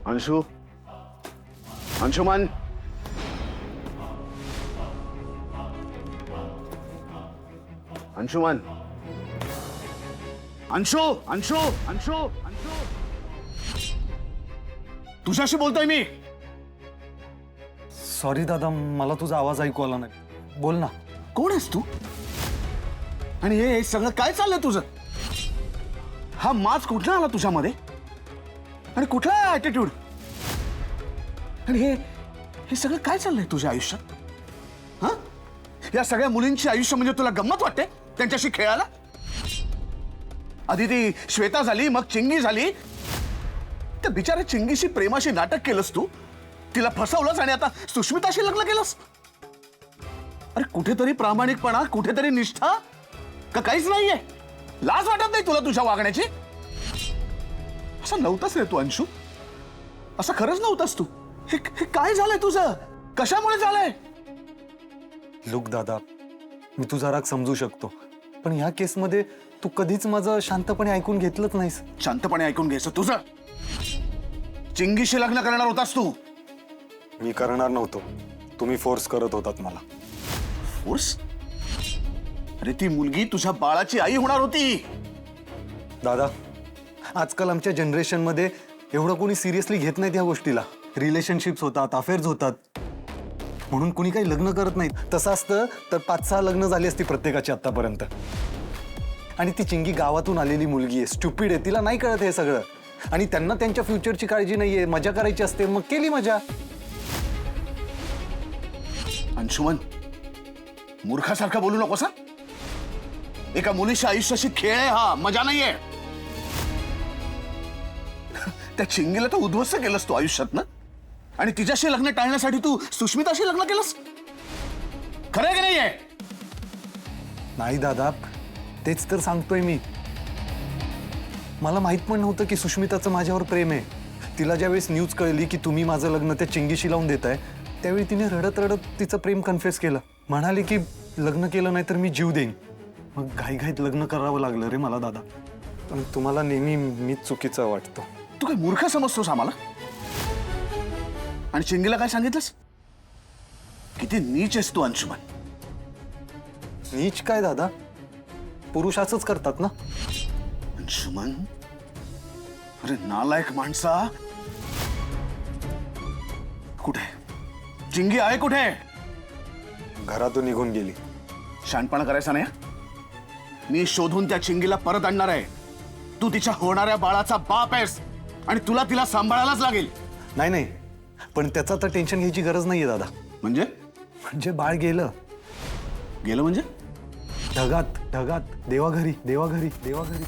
अंशु, अंशुमन, अंशुमन, अंशु, अंशु, अंशु, अंशु, तुझ्याशी बोलतोय मी. सॉरी दादा, मला तुझा आवाज ऐकू आला नाही. बोल ना. कोण आहेस तू? आणि हे सगळं काय चाललंय तुझं? हा माज कुठला आला तुझ्यामध्ये? आणि कुठला ऍटिट्यूड? आणि हे सगळं काय चाललंय तुझ्या आयुष्यात? हा, या सगळ्या मुलींची आयुष्य म्हणजे तुला गंमत वाटते त्यांच्याशी खेळायला? आधी ती श्वेता झाली, मग चिंगी झाली. त्या बिचाऱ्या चिंगीशी प्रेमाशी नाटक केलंस तू, तिला फसवलंस आणि आता सुष्मिताशी लग्न केलंस. अरे कुठेतरी प्रामाणिकपणा, कुठेतरी निष्ठा का काहीच नाहीये? लाज वाटत नाही तुला तुझ्या वागण्याची? असं नव्हतंच रे तू अंशु, असं खरंच नव्हतंस तू. हे काय झालंय तुझं? कशामुळे झालंय? लुक दादा, मी तुझा राग समजू शकतो, पण ह्या केसमध्ये तू कधीच माझं शांतपणे ऐकून घेतलंच नाहीस. शांतपणे ऐकून घ्यायचं तुझं. चिंगीशी लग्न करणार होतास तू. मी करणार नव्हतो, तुम्ही फोर्स करत होतात मला. फोर्स? अरे ती मुलगी तुझ्या बाळाची आई होणार होती. दादा, आजकाल आमच्या जनरेशनमध्ये एवढं कोणी सिरियसली घेत नाहीत या गोष्टीला. रिलेशनशिप्स होतात, अफेअर्स होतात, म्हणून कुणी काही लग्न करत नाहीत. तसं असतं तर 5-6 लग्न झाली असती प्रत्येकाची आतापर्यंत. आणि ती चिंगी गावातून आलेली मुलगी आहे, स्टुपिड आहे, तिला नाही कळत हे सगळं. आणि त्यांना त्यांच्या फ्युचरची काळजी नाहीये, मजा करायची असते, मग केली मजा. अंशुमन, मूर्खासारखं बोलू नकोस. एका मुलीच्या आयुष्याशी खेळ आहे हा, मजा नाहीये. त्या चिंगीला तर उद्ध्वस्त केलंस तू आयुष्यात ना, आणि तिच्याशी लग्न टाळण्यासाठी तू सुष्मिताशी लग्न केलंस. खरं आहे की नाहीये? नाही दादा, तेच तर सांगतोय मी. मला माहित पण नव्हतं की सुष्मिताचं माझ्यावर प्रेम आहे. तिला ज्यावेळेस न्यूज कळली की तुम्ही माझं लग्न त्या चिंगीशी लावून देताय, त्यावेळी तिने रडत रडत तिचं प्रेम कन्फेस केलं. म्हणाले की लग्न केलं नाही तर मी जीव देईन. मग घाईघाईत लग्न करावं लागलं रे मला दादा. पण तुम्हाला नेहमी मीच चुकीचं वाटतो. तू काय मूर्ख समजतोस आम्हाला? आणि चिंगीला काय सांगितलंस? किती नीच आहेस तू अंशुमन. नीच काय दादा, पुरुष असंच करतात ना. अंशुमन, अरे नालायक माणसा. कुठे चिंगी आहे? कुठे? घरातून निघून गेली. शहाणपणा करायचा नाही. मी शोधून त्या चिंगीला परत आणणार आहे. तू तिच्या होणाऱ्या बाळाचा बाप आहेस आणि तुला तिला सांभाळायलाच लागेल. नाही नाही, पण त्याचा तर टेन्शन घ्यायची गरज नाहीये दादा. म्हणजे बाळ गेलं. गेलं म्हणजे? ढगात ढगात, देवाघरी देवाघरी देवाघरी.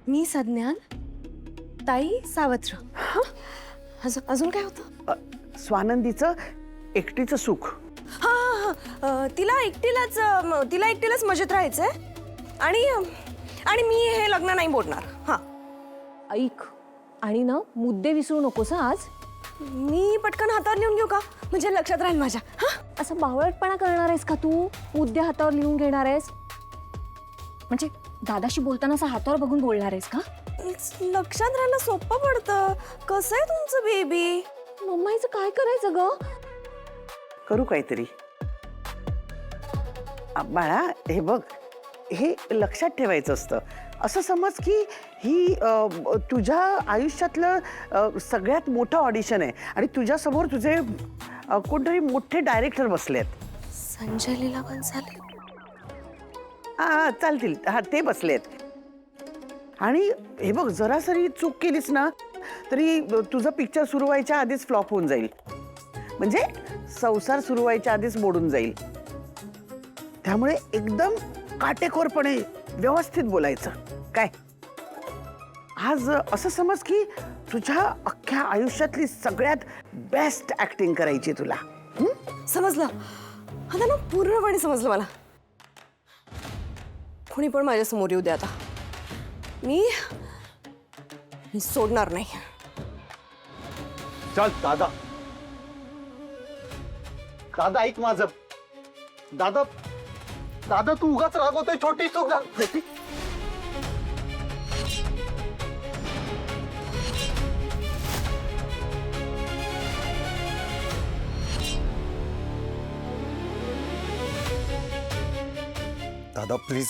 मी सज्ञान, ताई सावत्र. अजून काय होतं? स्वानंदीचं एकटीचं सुख. हा हा हा, तिला एकटीलाच मजेत राहायचंय. आणि मी हे लग्न नाही बोलणार. हा ऐक, आणि ना मुद्दे विसरू नकोस आज. मी पटकन हातावर लिहून घेऊ का? म्हणजे लक्षात राहील माझ्या. हा, असं बावळटपणा करणार आहेस का तू? मुद्दे हातावर लिहून घेणार आहेस म्हणजे दादाशी बोलताना असं हातावर बघून बोलणार आहेस का? लक्षात राहायला सोपं पडतं. कसं आहे तुमचं बेबी? मम्मा हिचं काय करायचं ग? करू काहीतरी. बाळा, हे बघ, हे लक्षात ठेवायचं असतं. असं समज की ही तुझ्या आयुष्यातलं सगळ्यात मोठं ऑडिशन आहे आणि तुझ्यासमोर तुझे कोणतरी मोठे डायरेक्टर बसलेत. संजय लीला भन्साली. हा चालतील, हा ते बसलेत. आणि हे बघ, जरासरी चूक केलीस ना तरी तुझं पिक्चर सुरू व्हायच्या आधीच फ्लॉप होऊन जाईल. म्हणजे संसार सुरू व्हायच्या आधीच मोडून जाईल. त्यामुळे एकदम काटेकोरपणे व्यवस्थित बोलायचं. काय आज असं समज की तुझ्या अख्ख्या आयुष्यातली सगळ्यात बेस्ट ऍक्टिंग करायची तुला. समजलं आता ना, पूर्णपणे समजलं मला. कोणी पण माझ्या समोर येऊ दे आता, मी सोडणार नाही. चल दादा दादा ऐक माझं. दादा दादा तू उगाच रागवतोय. छोटी चूक झाली. दादा प्लीज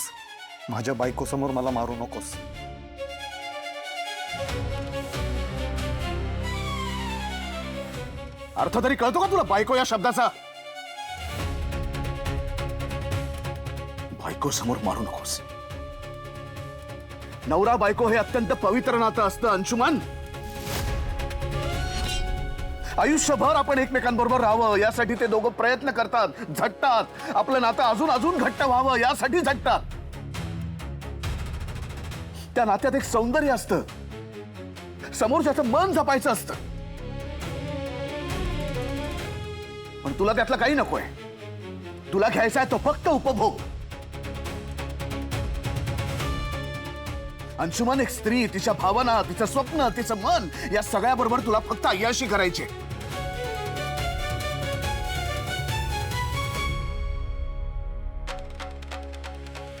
माझ्या बायको समोर मला मारू नकोस. अर्थ तरी कळतो का तुला बायको या शब्दाचा? बायको समोर मारू नकोस. नवरा बायको हे अत्यंत पवित्र नातं असतं अंशुमन. आयुष्यभर आपण एकमेकांबरोबर राहावं यासाठी ते दोघं प्रयत्न करतात, झटतात. आपलं नातं अजून अजून घट्ट व्हावं यासाठी झटतात. त्या नात्यात एक सौंदर्य असतं, समोरच्याचं मन जपायचं असतं. पण तुला त्यातलं काही नकोय. तुला घ्यायचा आहे तो फक्त उपभोग. अंशुमन, एक स्त्री, तिच्या भावना, तिचं स्वप्न, तिचं मन या सगळ्याबरोबर तुला फक्त अय्याशी करायची.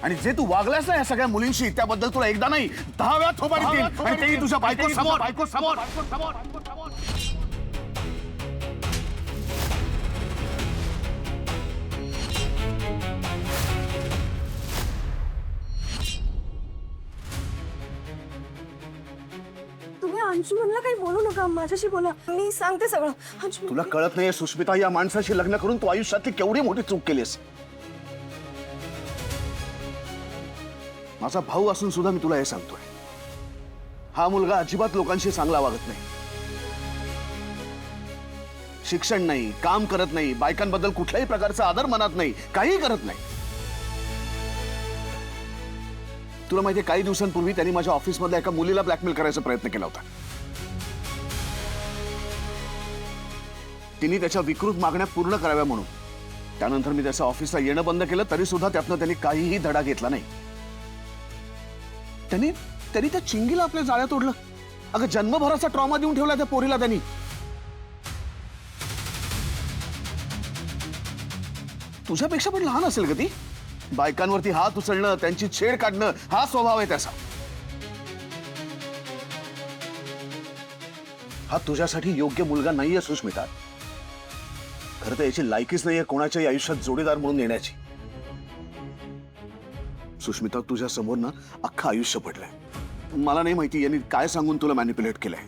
आणि जे तू वागलास ना या सगळ्या मुलींशी, त्याबद्दल तुला एकदा नाही 10 वेळा थोबाडीत देईन. आणि तेही तुझ्या बायको समोर. तुम्ही अंशुमनला काही बोलू नका, माझ्याशी बोला. मी सांगते सगळं. अंशुमन, तुला कळत नाहीये सुष्मिता, या माणसाशी लग्न करून तू आयुष्यातली केवढी मोठी चूक केलीस. माझा भाऊ असून सुद्धा मी तुला हे सांगतोय, हा मुलगा अजिबात लोकांशी चांगला वागत नाही. शिक्षण नाही, काम करत नाही, बायकांबद्दल कुठल्याही प्रकारचा आदर मनात नाही, काही करत नाही. तुला माहितीये, काही दिवसांपूर्वी त्यांनी माझ्या ऑफिसमधल्या एका मुलीला ब्लॅकमेल करायचा प्रयत्न केला होता. तिने त्याच्या विकृत मागण्या पूर्ण कराव्या म्हणून. त्यानंतर मी त्याच्या ऑफिसला येणं बंद केलं, तरी सुद्धा त्यातनं त्यांनी काहीही धडा घेतला नाही. त्यांनी त्या चिंगीला आपल्या जाळ्यात ओढलं. अगं, जन्मभराचा ट्रॉमा देऊन ठेवला त्या पोरीला त्यांनी. तुझ्यापेक्षा पण लहान असेल ग ती. बायकांवरती हात उचलणं, त्यांची छेड काढणं हा स्वभाव आहे त्याचा. हा तुझ्यासाठी योग्य मुलगा नाहीये सुष्मिता. खरं तर याची लायकीच नाहीये कोणाच्याही आयुष्यात जोडीदार म्हणून येण्याची. सुष्मिता, तुझ्या समोर ना अख्खं आयुष्य पडलंय. मला नाही माहिती यांनी काय सांगून तुला मॅनिप्युलेट केलंय,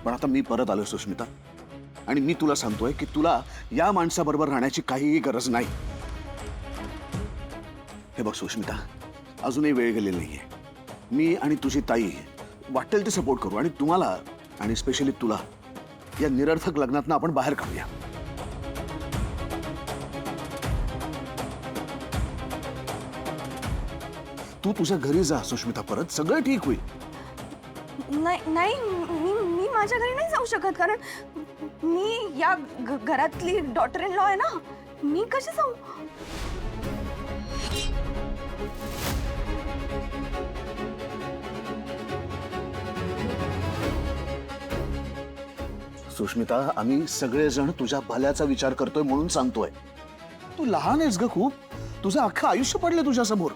पण आता मी परत आलोय सुष्मिता. आणि मी तुला सांगतोय की तुला या माणसाबरोबर राहण्याची काहीही गरज नाही. हे बघ सुष्मिता, अजूनही वेळ गेलेली नाहीये. मी आणि तुझी ताई वाटेल ते सपोर्ट करू, आणि तुम्हाला आणि स्पेशली तुला या निरर्थक लग्नातनं आपण बाहेर काढूया. तू तुझ्या घरी जा सुष्मिता, परत सगळं ठीक होईल. नाही, मी माझ्या घरी नाही जाऊ शकत, कारण मी या घरातली डॉटर इन लॉ आहे ना. मी कशी जाऊ? सुष्मिता, आम्ही सगळेजण तुझ्या भल्याचा विचार करतोय म्हणून सांगतोय. तू लहान आहेस ग खूप. तुझं अख्खं आयुष्य पडलं तुझ्या समोर.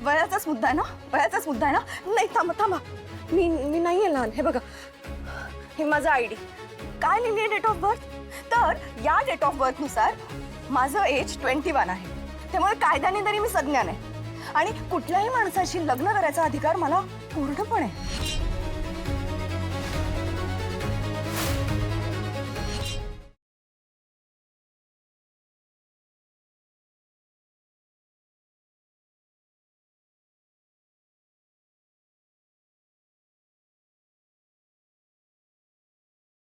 वयाचाच मुद्दा आहे ना, वयाचाच मुद्दा आहे ना. नाही, थांबा. मी नाहीये लहान. हे बघा, हे माझं आयडी. काय लिहिली डेट ऑफ बर्थ? तर या डेट ऑफ बर्थ नुसार माझं एज 21 आहे. त्यामुळे कायद्याने तरी मी सज्ञान आहे, आणि कुठल्याही माणसाशी लग्न करायचा अधिकार मला पूर्णपणे.